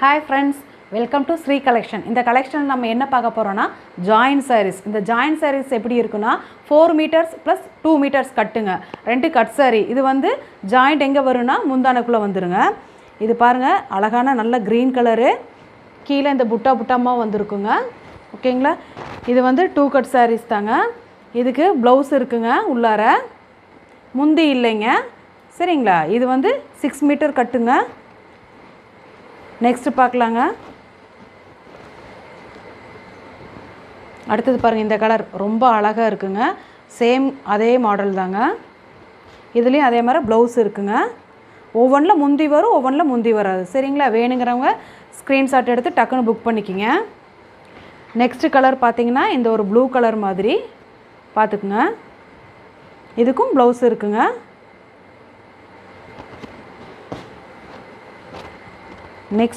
Hi friends, welcome to Sri Collection. இந்த collection நம்ம என்ன பார்க்க போறோம்னா joint sarees. இந்த joint sarees எப்படி இருக்குன்னா 4 meters plus 2 meters கட்டுங்க. ரெண்டு கட் saree. இது வந்து joint எங்க வரும்னா முந்தானக்குள்ள வந்துருங்க. இது பாருங்க அழகான நல்ல green color. கீழ இந்த புட்டா புட்டாமா வந்திருக்குங்க. ஓகேங்களா? இது வந்து 2 கட் sarees தாங்க. இதுக்கு blouse இருக்குங்க உள்ளார. முந்தி இல்லைங்க. சரிங்களா? இது வந்து 6 meter கட்டுங்க. நெக்ஸ்ட் பார்க்கலாங்க. அடுத்தது பாருங்கள், இந்த கலர் ரொம்ப அழகாக இருக்குங்க. சேம் அதே மாடல் தாங்க. இதுலேயும் அதே மாதிரி ப்ளவுஸ் இருக்குங்க. ஒவ்வொன்றில் முந்தி வரும், ஒவ்வொன்றில் முந்தி வராது. சரிங்களா? வேணுங்கிறவங்க ஸ்க்ரீன்ஷாட் எடுத்து டக்குன்னு புக் பண்ணிக்கிங்க. நெக்ஸ்ட்டு கலர் பார்த்திங்கன்னா இந்த ஒரு ப்ளூ கலர் மாதிரி பார்த்துக்குங்க. இதுக்கும் ப்ளவுஸ் இருக்குங்க. நெக்ஸ்ட்